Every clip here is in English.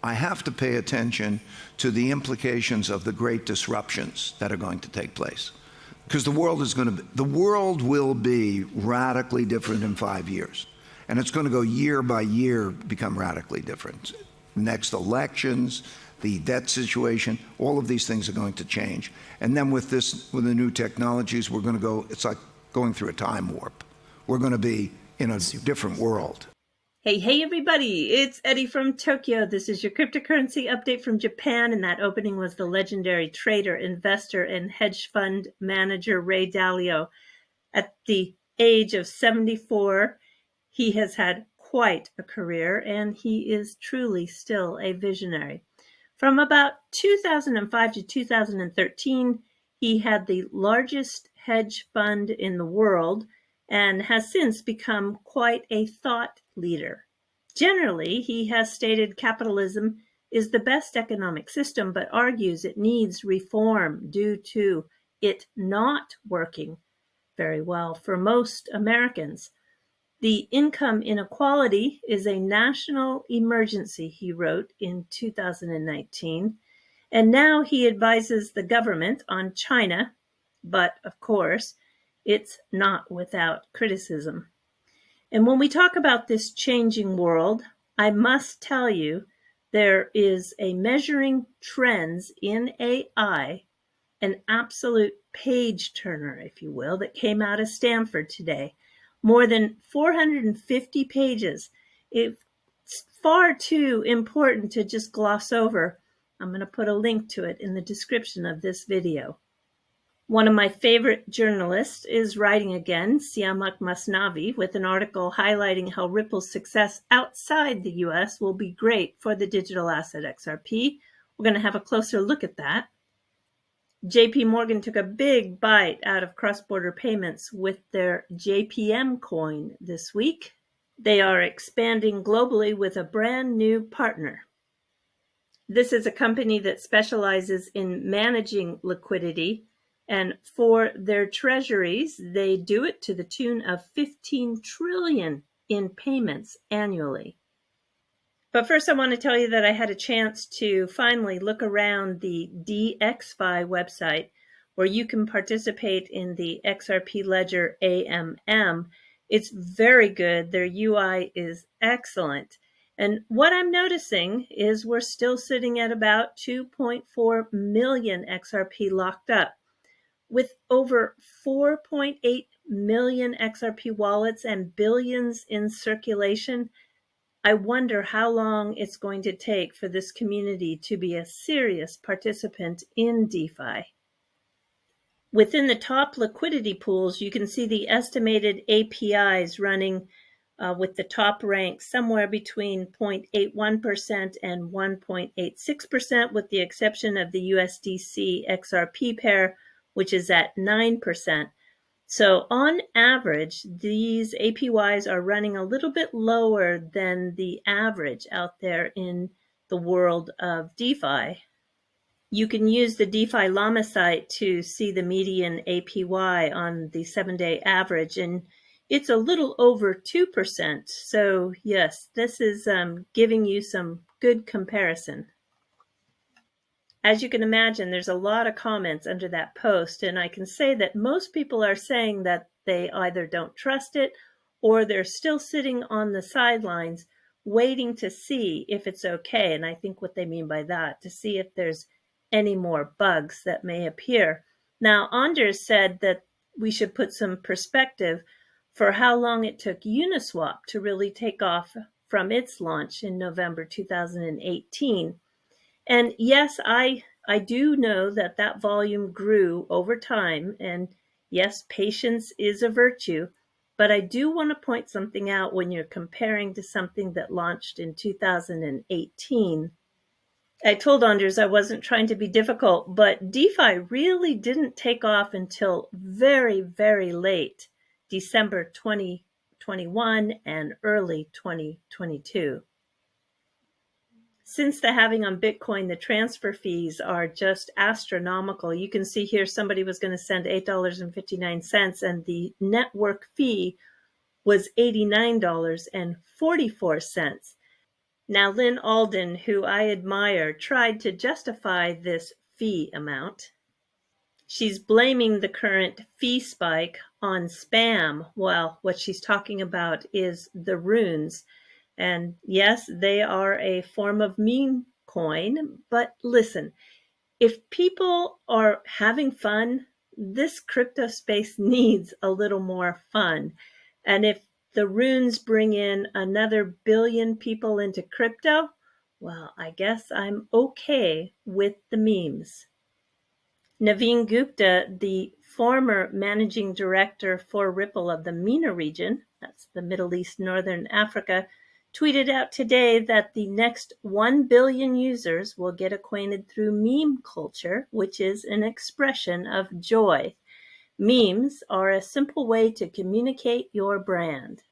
I have to pay attention to the implications of the great disruptions that are going to take place. Because the world will be radically different in 5 years. And it's going to go year by year, become radically different. Next elections, the debt situation, all of these things are going to change. And then with the new technologies, we're going to go, it's like going through a time warp. We're going to be in a different world. Hey, everybody, it's Eddie from Tokyo. This is your cryptocurrency update from Japan, and that opening was the legendary trader, investor, and hedge fund manager Ray Dalio. At the age of 74, he has had quite a career, and he is truly still a visionary. From about 2005 to 2013, he had the largest hedge fund in the world and has since become quite a thought leader. Generally, he has stated capitalism is the best economic system, but argues it needs reform due to it not working very well for most Americans. The income inequality is a national emergency, he wrote in 2019, and now he advises the government on China, but of course, it's not without criticism. And when we talk about this changing world, I must tell you there is a measuring trends in AI, an absolute page turner, if you will, that came out of Stanford today. More than 450 pages. It's far too important to just gloss over. I'm going to put a link to it in the description of this video. One of my favorite journalists is writing again, Siamak Masnavi, with an article highlighting how Ripple's success outside the US will be great for the digital asset XRP. We're going to have a closer look at that. JP Morgan took a big bite out of cross-border payments with their JPM coin this week. They are expanding globally with a brand new partner. This is a company that specializes in managing liquidity, and for their treasuries, they do it to the tune of 15 trillion in payments annually. But first, I want to tell you that I had a chance to finally look around the DXFi website, where you can participate in the XRP ledger AMM. It's very good. Their UI is excellent. And what I'm noticing is we're still sitting at about 2.4 million XRP locked up. With over 4.8 million XRP wallets and billions in circulation, I wonder how long it's going to take for this community to be a serious participant in DeFi. Within the top liquidity pools, you can see the estimated APIs running with the top rank somewhere between 0.81% and 1.86%, with the exception of the USDC XRP pair, which is at 9%. So on average, these APYs are running a little bit lower than the average out there in the world of DeFi. You can use the DeFi Llama site to see the median APY on the 7-day average, and it's a little over 2%. So yes, this is giving you some good comparison. As you can imagine, there's a lot of comments under that post, and I can say that most people are saying that they either don't trust it or they're still sitting on the sidelines waiting to see if it's okay. And I think what they mean by that, to see if there's any more bugs that may appear. Now, Anders said that we should put some perspective for how long it took Uniswap to really take off from its launch in November 2018. And yes, I do know that that volume grew over time, and yes, patience is a virtue, but I do want to point something out when you're comparing to something that launched in 2018. I told Anders I wasn't trying to be difficult, but DeFi really didn't take off until very, very late, December 2021 and early 2022. Since the halving on Bitcoin, the transfer fees are just astronomical. You can see here somebody was going to send $8.59, and the network fee was $89.44. Now, Lynn Alden, who I admire, tried to justify this fee amount. She's blaming the current fee spike on spam, while what she's talking about is the runes. And yes, they are a form of meme coin, but listen, if people are having fun, this crypto space needs a little more fun. And if the runes bring in another billion people into crypto, well, I guess I'm okay with the memes. Naveen Gupta, the former managing director for Ripple of the MENA region, that's the Middle East, Northern Africa, tweeted out today that the next 1 billion users will get acquainted through meme culture, which is an expression of joy. Memes are a simple way to communicate your brand.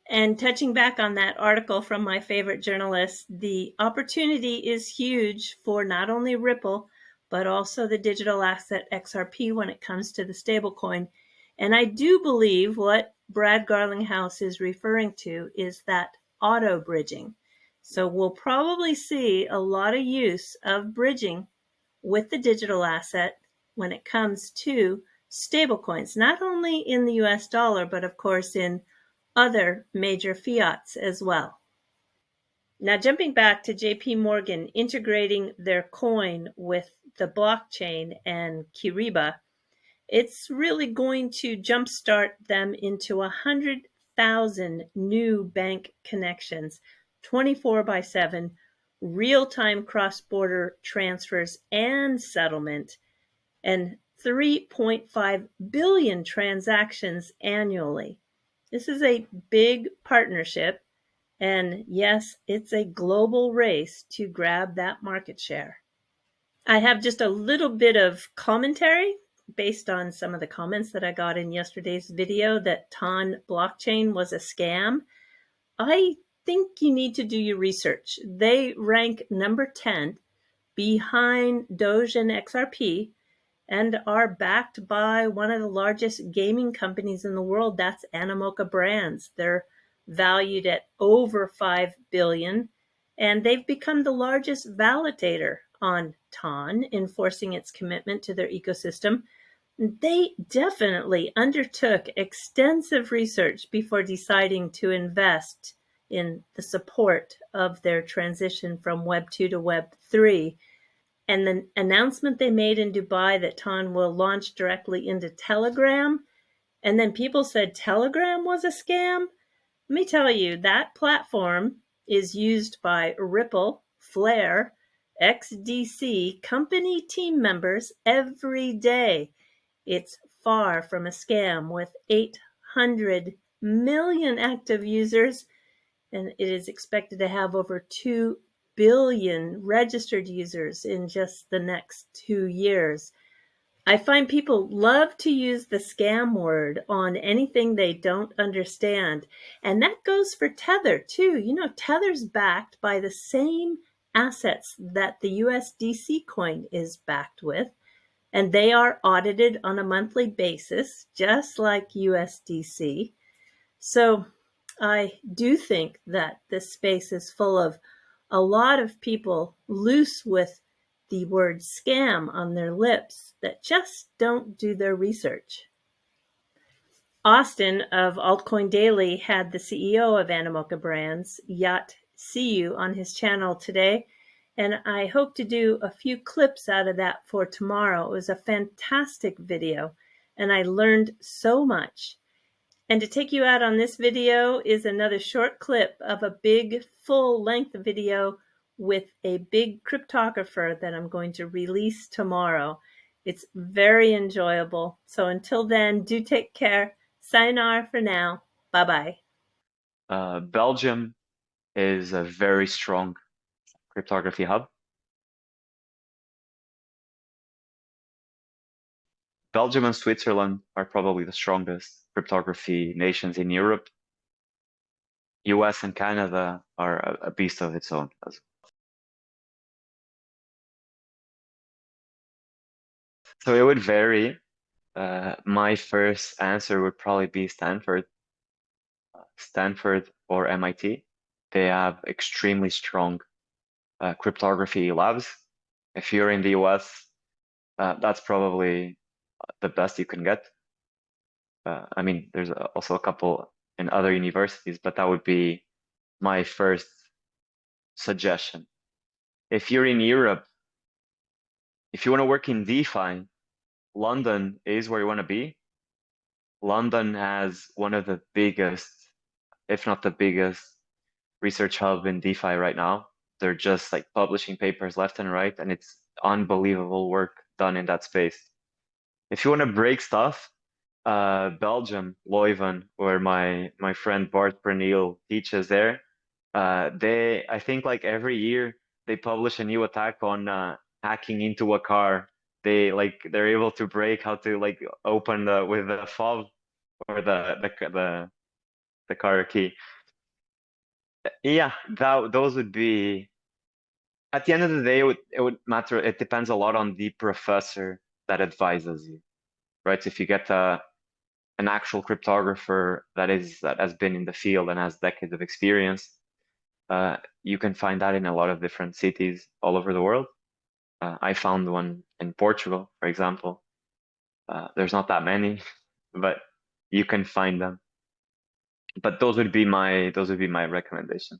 And touching back on that article from my favorite journalist, the opportunity is huge for not only Ripple, but also the digital asset XRP when it comes to the stablecoin. And I do believe what Brad Garlinghouse is referring to is that auto bridging. So we'll probably see a lot of use of bridging with the digital asset when it comes to stablecoins, not only in the US dollar, but of course in other major fiats as well. Now, jumping back to JP Morgan integrating their coin with the blockchain and Kyriba, it's really going to jumpstart them into 100,000 new bank connections, 24/7, real-time cross-border transfers and settlement, and 3.5 billion transactions annually. This is a big partnership, and yes, it's a global race to grab that market share. I have just a little bit of commentary based on some of the comments that I got in yesterday's video that Ton blockchain was a scam. I think you need to do your research. They rank number 10 behind Doge and XRP and are backed by one of the largest gaming companies in the world. That's Animoca Brands. They're valued at over 5 billion, and they've become the largest validator on TON, enforcing its commitment to their ecosystem. They definitely undertook extensive research before deciding to invest in the support of their transition from Web 2 to Web 3. And the announcement they made in Dubai that TON will launch directly into Telegram, and then people said Telegram was a scam. Let me tell you, that platform is used by Ripple, Flare, XDC company team members every day. It's far from a scam with 800 million active users, and it is expected to have over 2 billion registered users in just the next 2 years. I find people love to use the scam word on anything they don't understand. And that goes for Tether too. You know, Tether's backed by the same assets that the USDC coin is backed with, and they are audited on a monthly basis, just like USDC. So I do think that this space is full of a lot of people loose with the word scam on their lips that just don't do their research. Austin of Altcoin Daily had the CEO of Animoca Brands, Yat Siu, on his channel today, and I hope to do a few clips out of that for tomorrow. It was a fantastic video, and I learned so much. And to take you out on this video is another short clip of a big full-length video with a big cryptographer that I'm going to release tomorrow. It's very enjoyable. So until then, do take care. Sayonara for now. Bye-bye. Belgium is a very strong cryptography hub. Belgium and Switzerland are probably the strongest cryptography nations in Europe. US and Canada are a beast of its own. So it would vary. My first answer would probably be Stanford or MIT. They have extremely strong cryptography labs. If you're in the US, that's probably the best you can get. I mean, there's also a couple in other universities, but that would be my first suggestion. If you're in Europe, if you want to work in DeFi, London is where you want to be. London has one of the biggest, if not the biggest, research hub in DeFi right now. They're just like publishing papers left and right, and it's unbelievable work done in that space. If you want to break stuff, Belgium, Leuven, where my friend Bart Pernille teaches there, I think like every year they publish a new attack on hacking into a car. They're able to break how to like open with the fob or the car key. Yeah, those would be. At the end of the day, it would matter. It depends a lot on the professor that advises you, right? If you get an actual cryptographer that has been in the field and has decades of experience, you can find that in a lot of different cities all over the world. I found one in Portugal, for example. There's not that many, but you can find them. But those would be my recommendation.